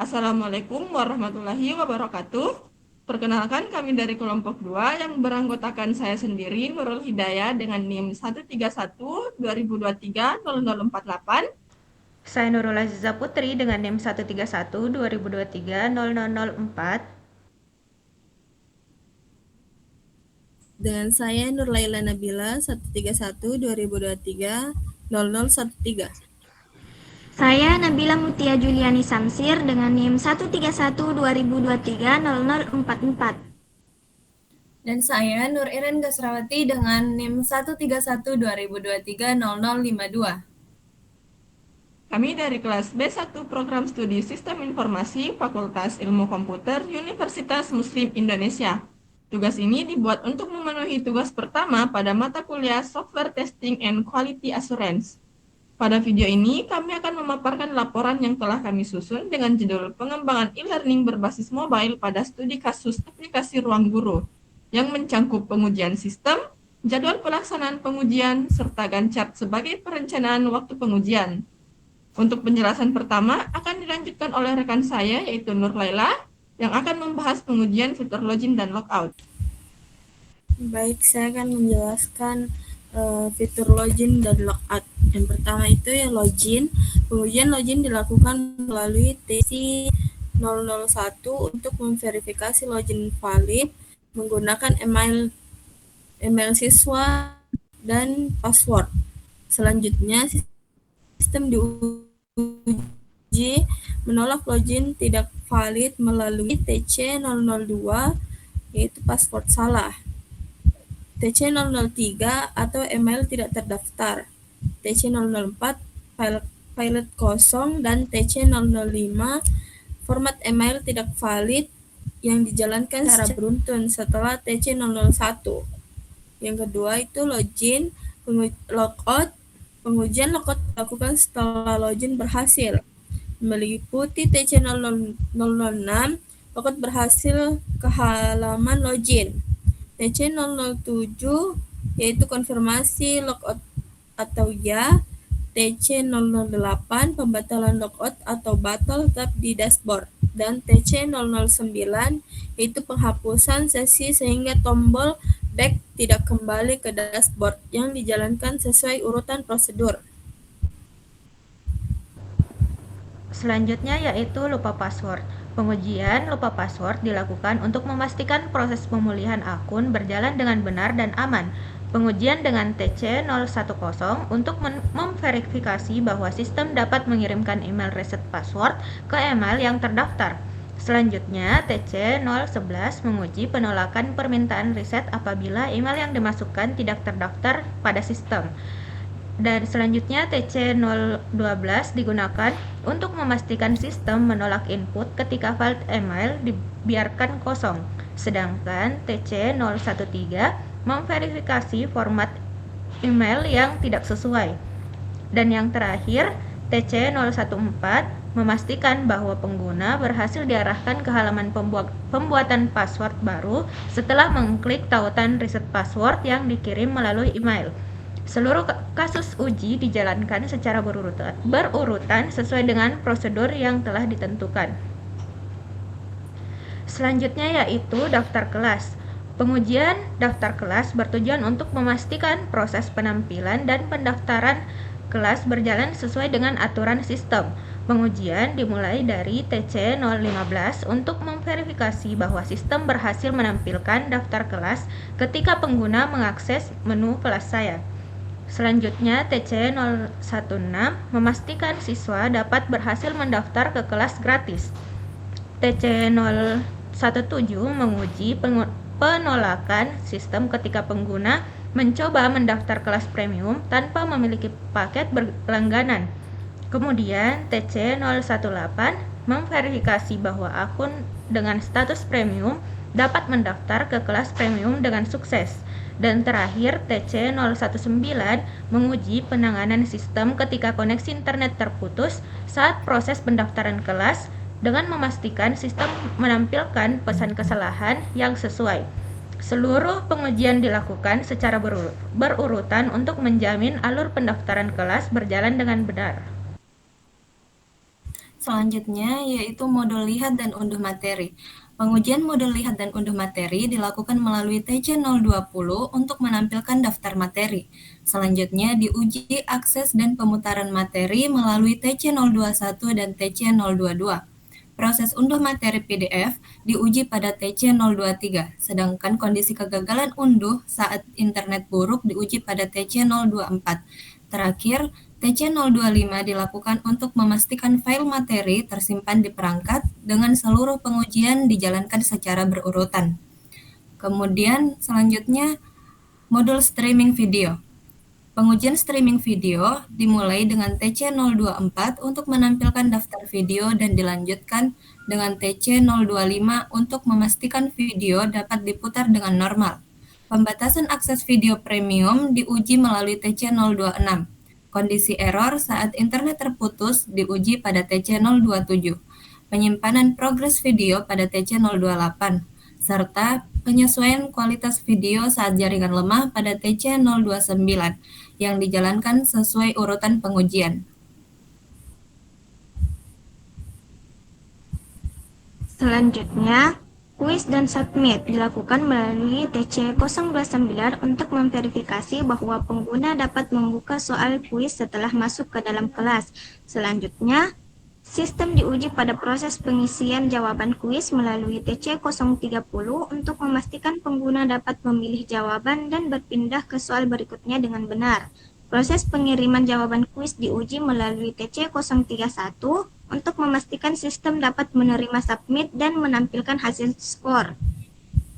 Assalamualaikum warahmatullahi wabarakatuh. Perkenalkan kami dari kelompok 2 yang beranggotakan saya sendiri, Nurul Hidayah dengan NIM 131-2023-0048. Saya Nurul Aziza Putri dengan NIM 131-2023-0004. Dengan saya Nurlaila Nabila 131-2023-0013. Saya Nabila Mutia Juliani Samsir dengan NIM 131-2023-0044. Dan saya Nur Iren Gasrawati dengan NIM 131-2023-0052. Kami dari kelas B1 Program Studi Sistem Informasi Fakultas Ilmu Komputer Universitas Muslim Indonesia. Tugas ini dibuat untuk memenuhi tugas pertama pada mata kuliah Software Testing and Quality Assurance. Pada video ini, kami akan memaparkan laporan yang telah kami susun dengan judul Pengembangan e-learning berbasis mobile pada studi kasus aplikasi ruang guru, yang mencangkup pengujian sistem, jadwal pelaksanaan pengujian, serta Gantt sebagai perencanaan waktu pengujian. Untuk penjelasan pertama akan dilanjutkan oleh rekan saya, yaitu Nur Laila, yang akan membahas pengujian fitur login dan logout. Baik, saya akan menjelaskan fitur login dan logout. Yang pertama itu ya login. Pengujian login dilakukan melalui TC 001 untuk memverifikasi login valid menggunakan email siswa dan password. Selanjutnya, sistem diuji menolak login tidak valid melalui TC 002, yaitu password salah. TC 003 atau email tidak terdaftar, TC 004 file kosong, dan TC 005 format email tidak valid yang dijalankan secara beruntun setelah TC 001. Yang kedua itu login, logout. Pengujian logout dilakukan setelah login berhasil. Meliputi TC 006, logout berhasil ke halaman login. TC 007 yaitu konfirmasi logout atau ya. TC 008 pembatalan logout atau batal tab di dashboard. Dan TC 009 yaitu penghapusan sesi sehingga tombol back tidak kembali ke dashboard yang dijalankan sesuai urutan prosedur. Selanjutnya yaitu lupa password. Pengujian lupa password dilakukan untuk memastikan proses pemulihan akun berjalan dengan benar dan aman. Pengujian dengan TC 010 untuk memverifikasi bahwa sistem dapat mengirimkan email reset password ke email yang terdaftar. Selanjutnya, TC 011 menguji penolakan permintaan reset apabila email yang dimasukkan tidak terdaftar pada sistem. Dan selanjutnya TC 012 digunakan untuk memastikan sistem menolak input ketika file email dibiarkan kosong. Sedangkan TC 013 memverifikasi format email yang tidak sesuai. Dan yang terakhir, TC 014 memastikan bahwa pengguna berhasil diarahkan ke halaman pembuatan password baru setelah mengklik tautan reset password yang dikirim melalui email. Seluruh kasus uji dijalankan secara berurutan sesuai dengan prosedur yang telah ditentukan. Selanjutnya yaitu daftar kelas. Pengujian daftar kelas bertujuan untuk memastikan proses penampilan dan pendaftaran kelas berjalan sesuai dengan aturan sistem. Pengujian dimulai dari TC 015 untuk memverifikasi bahwa sistem berhasil menampilkan daftar kelas ketika pengguna mengakses menu kelas saya. Selanjutnya, TC 016 memastikan siswa dapat berhasil mendaftar ke kelas gratis. TC 017 menguji penolakan sistem ketika pengguna mencoba mendaftar kelas premium tanpa memiliki paket berlangganan. Kemudian, TC 018 memverifikasi bahwa akun dengan status premium dapat mendaftar ke kelas premium dengan sukses. Dan terakhir, TC 019 menguji penanganan sistem ketika koneksi internet terputus saat proses pendaftaran kelas dengan memastikan sistem menampilkan pesan kesalahan yang sesuai. Seluruh pengujian dilakukan secara berurutan untuk menjamin alur pendaftaran kelas berjalan dengan benar. Selanjutnya yaitu modul lihat dan unduh materi. Pengujian modul lihat dan unduh materi dilakukan melalui TC020 untuk menampilkan daftar materi. Selanjutnya diuji akses dan pemutaran materi melalui TC021 dan TC022. Proses unduh materi PDF diuji pada TC023, sedangkan kondisi kegagalan unduh saat internet buruk diuji pada TC024. Terakhir, TC025 dilakukan untuk memastikan file materi tersimpan di perangkat dengan seluruh pengujian dijalankan secara berurutan. Kemudian selanjutnya modul streaming video. Pengujian streaming video dimulai dengan TC024 untuk menampilkan daftar video dan dilanjutkan dengan TC025 untuk memastikan video dapat diputar dengan normal. Pembatasan akses video premium diuji melalui TC026. Kondisi error saat internet terputus diuji pada TC027. Penyimpanan progres video pada TC028 serta penyesuaian kualitas video saat jaringan lemah pada TC029 yang dijalankan sesuai urutan pengujian. Selanjutnya, kuis dan submit dilakukan melalui TC029 untuk memverifikasi bahwa pengguna dapat membuka soal kuis setelah masuk ke dalam kelas. Selanjutnya, sistem diuji pada proses pengisian jawaban kuis melalui TC030 untuk memastikan pengguna dapat memilih jawaban dan berpindah ke soal berikutnya dengan benar. Proses pengiriman jawaban kuis diuji melalui TC031 untuk memastikan sistem dapat menerima submit dan menampilkan hasil skor.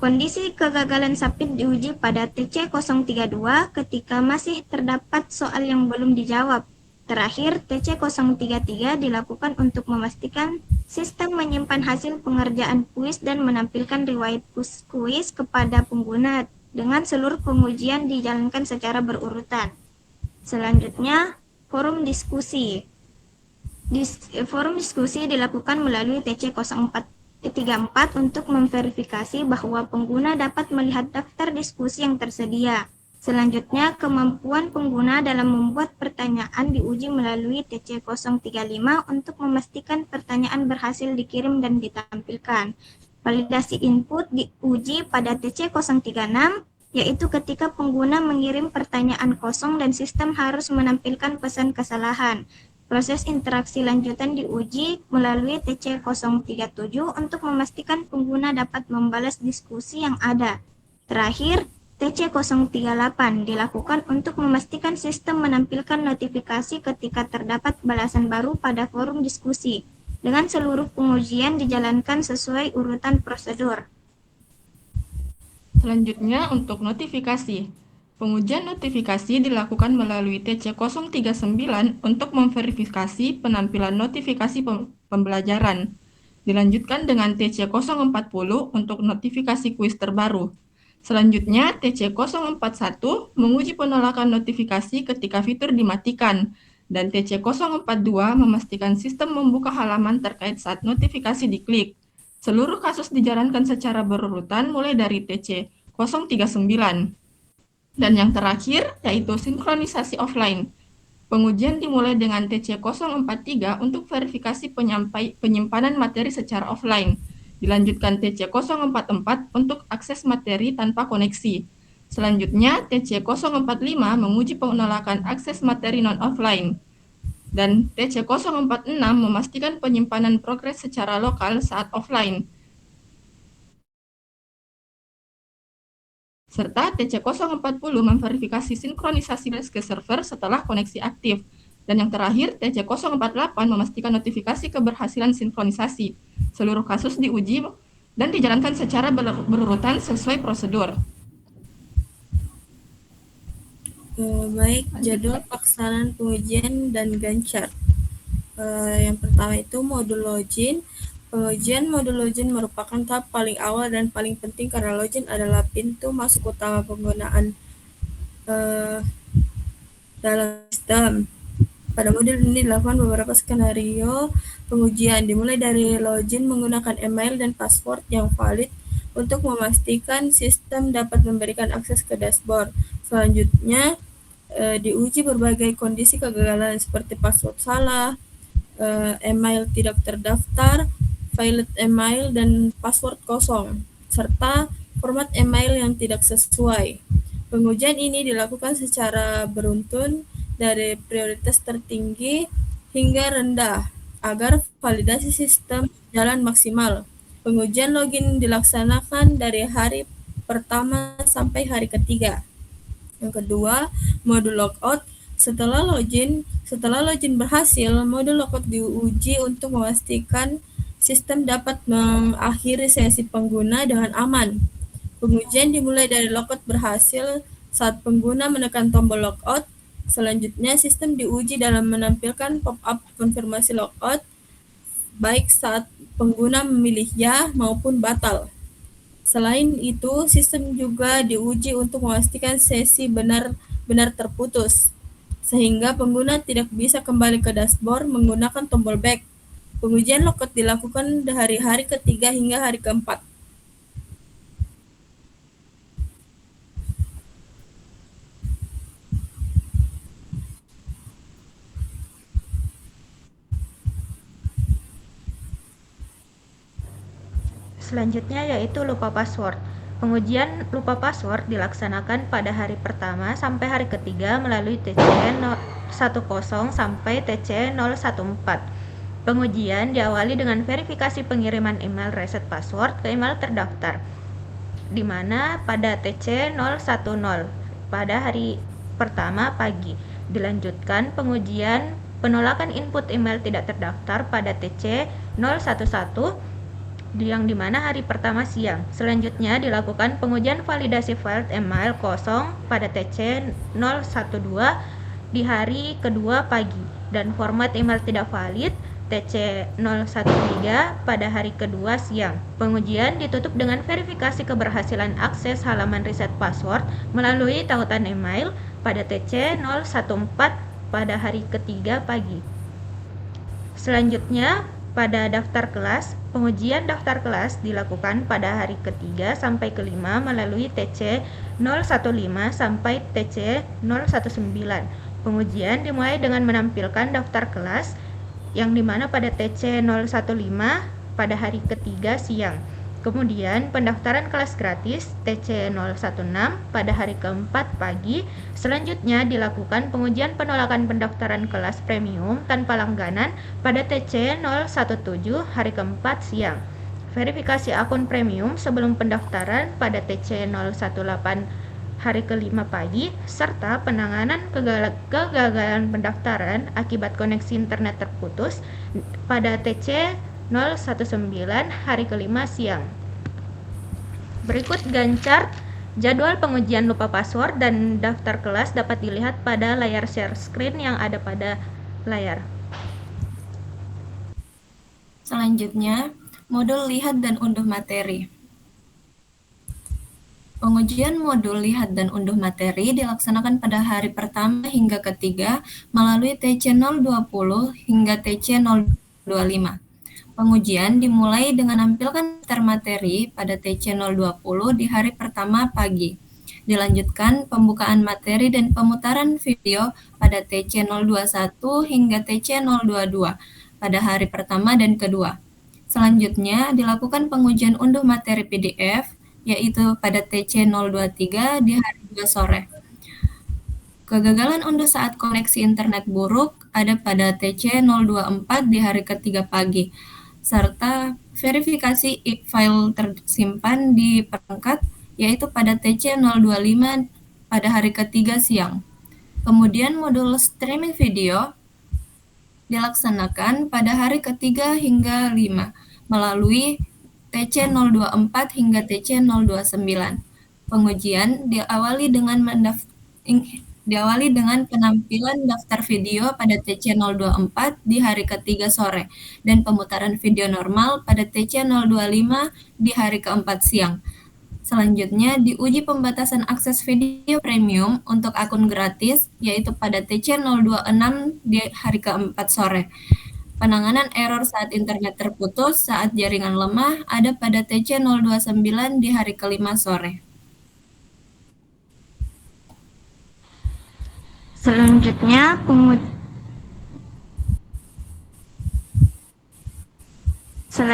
Kondisi kegagalan submit diuji pada TC032 ketika masih terdapat soal yang belum dijawab. Terakhir, TC033 dilakukan untuk memastikan sistem menyimpan hasil pengerjaan kuis dan menampilkan riwayat kuis kepada pengguna dengan seluruh pengujian dijalankan secara berurutan. Selanjutnya, forum diskusi. Forum diskusi dilakukan melalui TC034 untuk memverifikasi bahwa pengguna dapat melihat daftar diskusi yang tersedia. Selanjutnya, kemampuan pengguna dalam membuat pertanyaan diuji melalui TC035 untuk memastikan pertanyaan berhasil dikirim dan ditampilkan. Validasi input diuji pada TC036, yaitu ketika pengguna mengirim pertanyaan kosong dan sistem harus menampilkan pesan kesalahan. Proses interaksi lanjutan diuji melalui TC037 untuk memastikan pengguna dapat membalas diskusi yang ada. Terakhir, TC038 dilakukan untuk memastikan sistem menampilkan notifikasi ketika terdapat balasan baru pada forum diskusi. Dengan seluruh pengujian dijalankan sesuai urutan prosedur. Selanjutnya untuk notifikasi. Pengujian notifikasi dilakukan melalui TC039 untuk memverifikasi penampilan notifikasi pembelajaran. Dilanjutkan dengan TC040 untuk notifikasi kuis terbaru. Selanjutnya, TC041 menguji penolakan notifikasi ketika fitur dimatikan, dan TC042 memastikan sistem membuka halaman terkait saat notifikasi diklik. Seluruh kasus dijalankan secara berurutan mulai dari TC039. Dan yang terakhir yaitu sinkronisasi offline. Pengujian dimulai dengan TC043 untuk verifikasi penyimpanan materi secara offline. Dilanjutkan TC044 untuk akses materi tanpa koneksi. Selanjutnya TC045 menguji penolakan akses materi non-offline. Dan TC046 memastikan penyimpanan progres secara lokal saat offline. Serta TC040 memverifikasi sinkronisasi ke server setelah koneksi aktif. Dan yang terakhir, TC048 memastikan notifikasi keberhasilan sinkronisasi. Seluruh kasus diuji dan dijalankan secara berurutan sesuai prosedur. Baik, jadwal pelaksanaan pengujian dan Gantt chart. Yang pertama itu modul login. Pengujian modul login merupakan tahap paling awal dan paling penting karena login adalah pintu masuk utama penggunaan dalam sistem. Pada modul ini dilakukan beberapa skenario pengujian, dimulai dari login menggunakan email dan password yang valid untuk memastikan sistem dapat memberikan akses ke dashboard. Selanjutnya, diuji berbagai kondisi kegagalan seperti password salah, email tidak terdaftar, file email dan password kosong, serta format email yang tidak sesuai. Pengujian ini dilakukan secara beruntun dari prioritas tertinggi hingga rendah agar validasi sistem jalan maksimal. Pengujian login dilaksanakan dari hari pertama sampai hari ketiga. Yang kedua, modul logout. Setelah login berhasil, modul logout diuji untuk memastikan sistem dapat mengakhiri sesi pengguna dengan aman. Pengujian dimulai dari logout berhasil saat pengguna menekan tombol logout. Selanjutnya, sistem diuji dalam menampilkan pop-up konfirmasi logout, baik saat pengguna memilih ya maupun batal. Selain itu, sistem juga diuji untuk memastikan sesi benar-benar terputus, sehingga pengguna tidak bisa kembali ke dashboard menggunakan tombol back. Pengujian logout dilakukan dari hari ketiga hingga hari keempat. Selanjutnya yaitu lupa password. Pengujian lupa password dilaksanakan pada hari pertama sampai hari ketiga melalui TC10 sampai TC014. Pengujian diawali dengan verifikasi pengiriman email reset password ke email terdaftar, di mana pada TC010 pada hari pertama pagi. Dilanjutkan pengujian penolakan input email tidak terdaftar pada TC011 yang dimana hari pertama siang. Selanjutnya dilakukan pengujian validasi file email kosong pada TC012 di hari kedua pagi, dan format email tidak valid TC013 pada hari kedua siang. Pengujian ditutup dengan verifikasi keberhasilan akses halaman reset password melalui tautan email pada TC014 pada hari ketiga pagi. Selanjutnya, pada daftar kelas, pengujian daftar kelas dilakukan pada hari ketiga sampai kelima melalui TC015 sampai TC019. Pengujian dimulai dengan menampilkan daftar kelas, yang dimana pada TC015 pada hari ketiga siang. Kemudian pendaftaran kelas gratis TC016 pada hari keempat pagi. Selanjutnya dilakukan pengujian penolakan pendaftaran kelas premium tanpa langganan pada TC017 hari keempat siang. Verifikasi akun premium sebelum pendaftaran pada TC018 hari kelima pagi, serta penanganan kegagalan pendaftaran akibat koneksi internet terputus pada TC019 hari kelima siang. Berikut gancar jadwal pengujian lupa password dan daftar kelas dapat dilihat pada layar share screen yang ada pada layar. Selanjutnya, modul lihat dan unduh materi. Pengujian modul lihat dan unduh materi dilaksanakan pada hari pertama hingga ketiga melalui TC020 hingga TC025. Pengujian dimulai dengan menampilkan daftar materi pada TC020 di hari pertama pagi. Dilanjutkan pembukaan materi dan pemutaran video pada TC021 hingga TC022 pada hari pertama dan kedua. Selanjutnya dilakukan pengujian unduh materi PDF, yaitu pada TC023 di hari 2 sore. Kegagalan unduh saat koneksi internet buruk ada pada TC024 di hari ketiga pagi, serta verifikasi file tersimpan di perangkat, yaitu pada TC025 pada hari ketiga siang. Kemudian modul streaming video dilaksanakan pada hari ketiga hingga 5 melalui TC024 hingga TC029. Pengujian diawali dengan penampilan daftar video pada TC024 di hari ketiga sore dan pemutaran video normal pada TC025 di hari keempat siang. Selanjutnya diuji pembatasan akses video premium untuk akun gratis, yaitu pada TC026 di hari keempat sore. Penanganan error saat internet terputus saat jaringan lemah ada pada TC029 di hari kelima sore. Selanjutnya,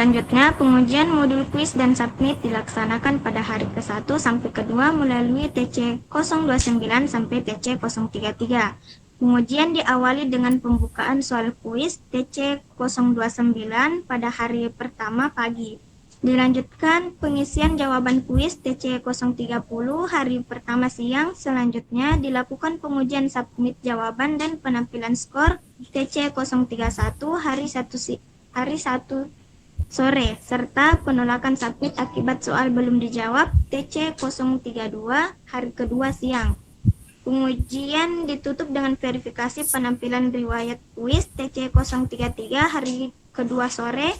Selanjutnya, pengujian modul kuis dan submit dilaksanakan pada hari ke-1 sampai ke-2 melalui TC 029 sampai TC 033. Pengujian diawali dengan pembukaan soal kuis TC 029 pada hari pertama pagi. Dilanjutkan pengisian jawaban kuis TC 030 hari pertama siang. Selanjutnya dilakukan pengujian submit jawaban dan penampilan skor TC 031 hari 1 sore, serta penolakan submit akibat soal belum dijawab TC 032 hari kedua siang. Pengujian ditutup dengan verifikasi penampilan riwayat kuis TC 033 hari kedua sore.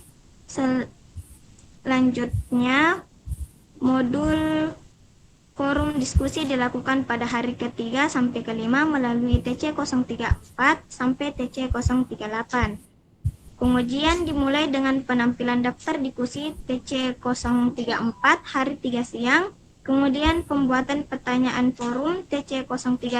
Selanjutnya, modul forum diskusi dilakukan pada hari ketiga sampai kelima melalui TC 034 sampai TC 038. Pengujian dimulai dengan penampilan daftar diskusi TC 034 hari 3 siang, kemudian pembuatan pertanyaan forum TC 035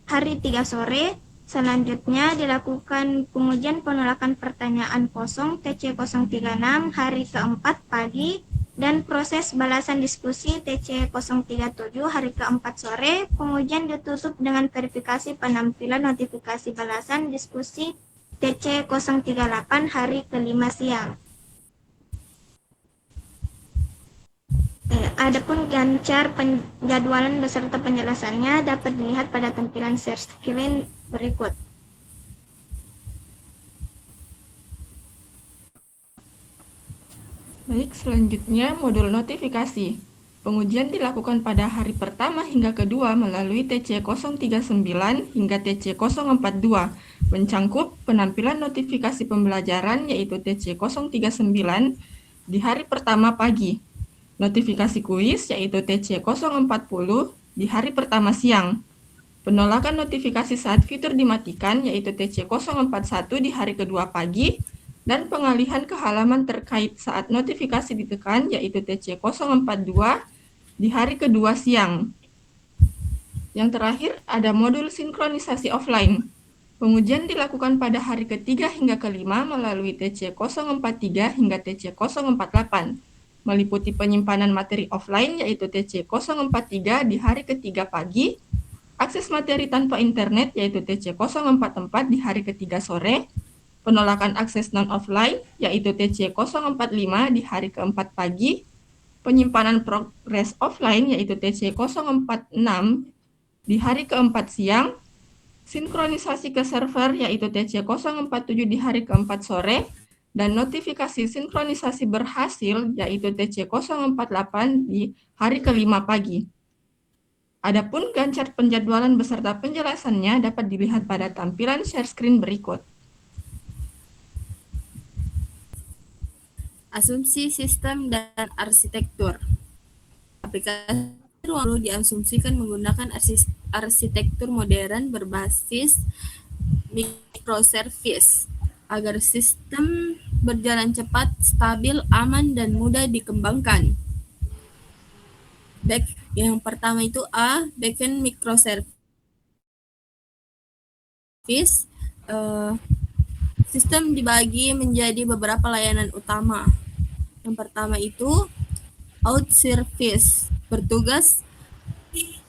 hari 3 sore, selanjutnya dilakukan pengujian penolakan pertanyaan kosong TC 036 hari keempat pagi, dan proses balasan diskusi TC 037 hari keempat sore. Pengujian ditutup dengan verifikasi penampilan notifikasi balasan diskusi TC 038 hari kelima siang. Adapun gancar penjadwalan beserta penjelasannya dapat dilihat pada tampilan share screen berikut. Baik, selanjutnya modul notifikasi. Pengujian dilakukan pada hari pertama hingga kedua melalui TC 039 hingga TC 042, mencangkup penampilan notifikasi pembelajaran yaitu TC 039 di hari pertama pagi, notifikasi kuis yaitu TC 040 di hari pertama siang, penolakan notifikasi saat fitur dimatikan yaitu TC 041 di hari kedua pagi, dan pengalihan ke halaman terkait saat notifikasi ditekan yaitu TC 042 di hari kedua siang. Yang terakhir ada modul sinkronisasi offline. Pengujian dilakukan pada hari ketiga hingga kelima melalui TC 043 hingga TC 048, meliputi penyimpanan materi offline yaitu TC 043 di hari ketiga pagi, akses materi tanpa internet yaitu TC 044 di hari ketiga sore, penolakan akses non-offline yaitu TC 045 di hari keempat pagi, penyimpanan progres offline yaitu TC 046 di hari keempat siang, sinkronisasi ke server yaitu TC 047 di hari keempat sore, dan notifikasi sinkronisasi berhasil yaitu TC 048 di hari kelima pagi. Adapun gancar penjadwalan beserta penjelasannya dapat dilihat pada tampilan share screen berikut. Asumsi sistem dan arsitektur. Aplikasi ruang guru diasumsikan menggunakan arsitektur modern berbasis microservice agar sistem berjalan cepat, stabil, aman, dan mudah dikembangkan. Yang pertama itu A, backend microservice. Sistem dibagi menjadi beberapa layanan utama. Yang pertama itu out service, bertugas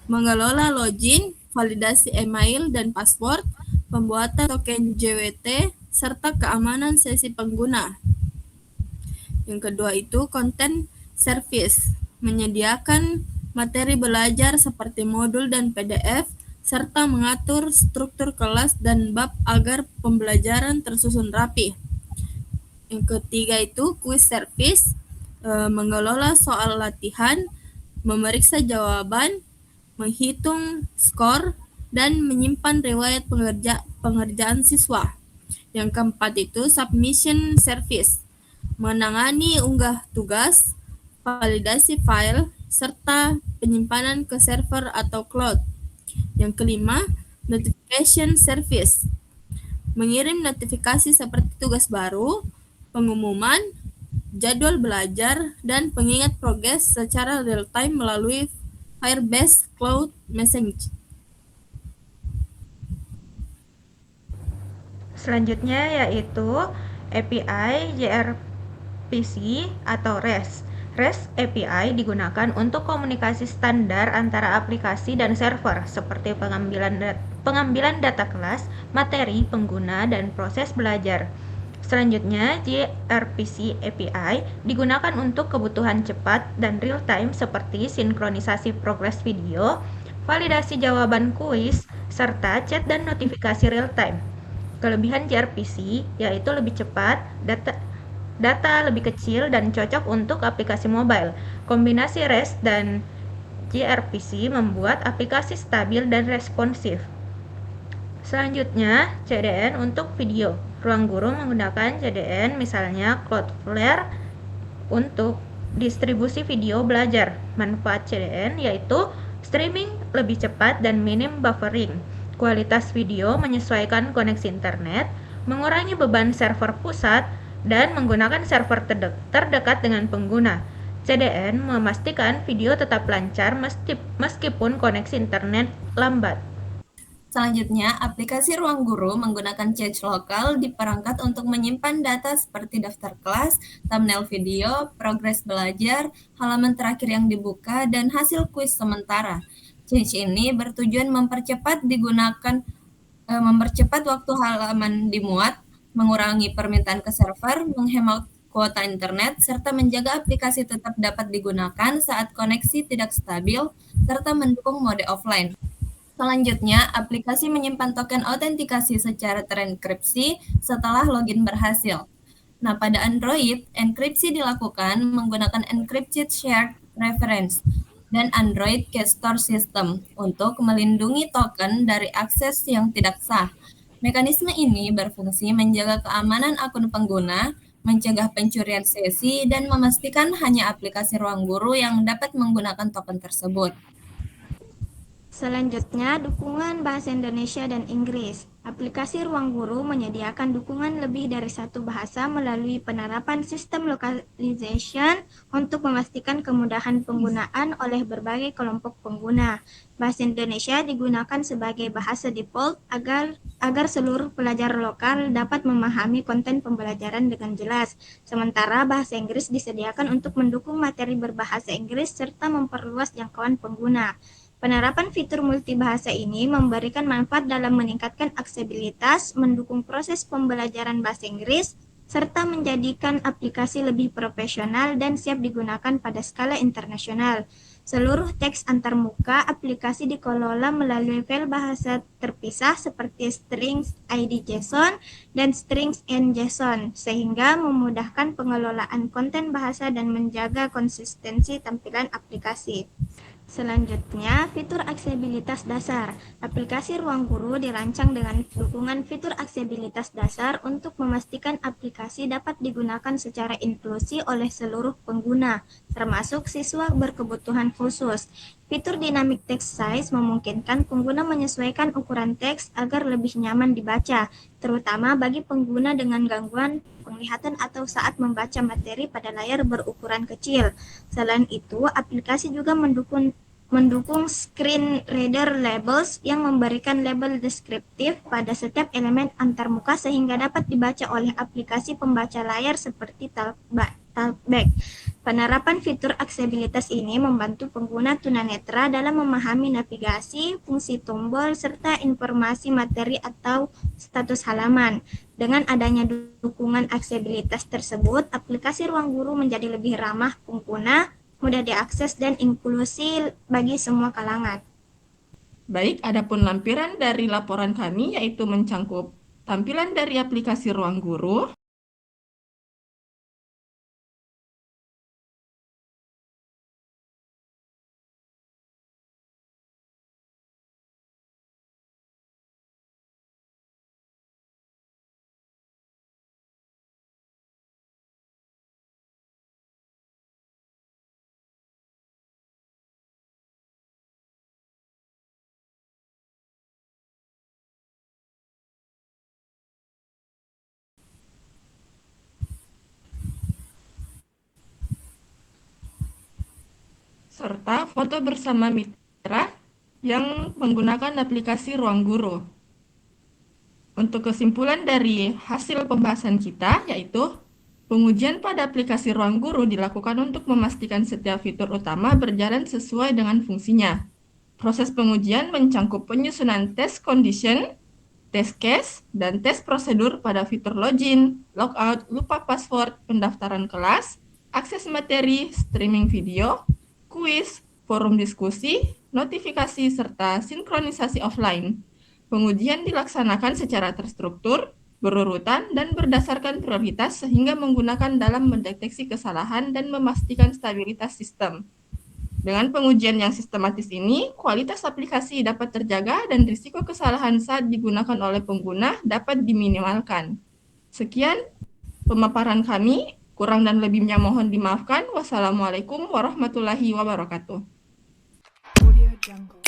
mengelola login, validasi email dan password, pembuatan token JWT, serta keamanan sesi pengguna. Yang kedua itu content service, menyediakan materi belajar seperti modul dan PDF, serta mengatur struktur kelas dan bab agar pembelajaran tersusun rapi. Yang ketiga itu quiz service, mengelola soal latihan, memeriksa jawaban, menghitung skor, dan menyimpan riwayat pengerjaan siswa. Yang keempat itu submission service, menangani unggah tugas, validasi file, serta penyimpanan ke server atau cloud. Yang kelima, notification service, mengirim notifikasi seperti tugas baru, pengumuman, jadwal belajar, dan pengingat progres secara real-time melalui Firebase Cloud Message. Selanjutnya yaitu API gRPC atau REST. REST API digunakan untuk komunikasi standar antara aplikasi dan server, seperti pengambilan data kelas, materi, pengguna, dan proses belajar. Selanjutnya, gRPC API digunakan untuk kebutuhan cepat dan real-time seperti sinkronisasi progres video, validasi jawaban kuis, serta chat dan notifikasi real-time. Kelebihan gRPC yaitu lebih cepat, data lebih kecil, dan cocok untuk aplikasi mobile. Kombinasi REST dan gRPC membuat aplikasi stabil dan responsif. Selanjutnya, CDN untuk video. Ruang guru menggunakan CDN, misalnya Cloudflare, untuk distribusi video belajar. Manfaat CDN yaitu streaming lebih cepat dan minim buffering. Kualitas video menyesuaikan koneksi internet, mengurangi beban server pusat, dan menggunakan server terdekat dengan pengguna. CDN memastikan video tetap lancar meskipun koneksi internet lambat. Selanjutnya, aplikasi Ruang Guru menggunakan cache lokal di perangkat untuk menyimpan data seperti daftar kelas, thumbnail video, progres belajar, halaman terakhir yang dibuka, dan hasil kuis sementara. Cache ini bertujuan mempercepat waktu halaman dimuat, mengurangi permintaan ke server, menghemat kuota internet, serta menjaga aplikasi tetap dapat digunakan saat koneksi tidak stabil, serta mendukung mode offline. Selanjutnya, aplikasi menyimpan token autentikasi secara terenkripsi setelah login berhasil. Nah, pada Android, enkripsi dilakukan menggunakan Encrypted Shared Reference dan Android Key Store System untuk melindungi token dari akses yang tidak sah. Mekanisme ini berfungsi menjaga keamanan akun pengguna, mencegah pencurian sesi, dan memastikan hanya aplikasi Ruang Guru yang dapat menggunakan token tersebut. Selanjutnya, dukungan bahasa Indonesia dan Inggris. Aplikasi Ruang Guru menyediakan dukungan lebih dari satu bahasa melalui penerapan sistem localization untuk memastikan kemudahan penggunaan oleh berbagai kelompok pengguna. Bahasa Indonesia digunakan sebagai bahasa default agar seluruh pelajar lokal dapat memahami konten pembelajaran dengan jelas. Sementara bahasa Inggris disediakan untuk mendukung materi berbahasa Inggris serta memperluas jangkauan pengguna. Penerapan fitur multibahasa ini memberikan manfaat dalam meningkatkan aksesibilitas, mendukung proses pembelajaran bahasa Inggris, serta menjadikan aplikasi lebih profesional dan siap digunakan pada skala internasional. Seluruh teks antarmuka aplikasi dikelola melalui file bahasa terpisah seperti strings ID JSON dan strings N JSON, sehingga memudahkan pengelolaan konten bahasa dan menjaga konsistensi tampilan aplikasi. Selanjutnya, fitur aksesibilitas dasar. Aplikasi Ruang Guru dirancang dengan dukungan fitur aksesibilitas dasar untuk memastikan aplikasi dapat digunakan secara inklusif oleh seluruh pengguna, termasuk siswa berkebutuhan khusus. Fitur Dynamic Text Size memungkinkan pengguna menyesuaikan ukuran teks agar lebih nyaman dibaca, terutama bagi pengguna dengan gangguan penglihatan atau saat membaca materi pada layar berukuran kecil. Selain itu, aplikasi juga mendukung screen reader labels yang memberikan label deskriptif pada setiap elemen antarmuka sehingga dapat dibaca oleh aplikasi pembaca layar seperti Talkback. Penerapan fitur aksesibilitas ini membantu pengguna tunanetra dalam memahami navigasi, fungsi tombol, serta informasi materi atau status halaman. Dengan adanya dukungan aksesibilitas tersebut, aplikasi Ruang Guru menjadi lebih ramah pengguna, mudah diakses, dan inklusi bagi semua kalangan. Baik, adapun lampiran dari laporan kami yaitu mencangkup tampilan dari aplikasi Ruang Guru, serta foto bersama mitra yang menggunakan aplikasi Ruang Guru. Untuk kesimpulan dari hasil pembahasan kita yaitu Pengujian pada aplikasi Ruang Guru dilakukan untuk memastikan setiap fitur utama berjalan sesuai dengan fungsinya. Proses pengujian mencangkup penyusunan tes condition, tes case, dan tes prosedur pada fitur login, logout, lupa password, pendaftaran kelas, akses materi, streaming video, kuis, forum diskusi, notifikasi, serta sinkronisasi offline. Pengujian dilaksanakan secara terstruktur, berurutan, dan berdasarkan prioritas sehingga menggunakan dalam mendeteksi kesalahan dan memastikan stabilitas sistem. Dengan pengujian yang sistematis ini, kualitas aplikasi dapat terjaga dan risiko kesalahan saat digunakan oleh pengguna dapat diminimalkan. Sekian pemaparan kami, kurang dan lebihnya mohon dimaafkan. Wassalamualaikum warahmatullahi wabarakatuh. Audio Jungle.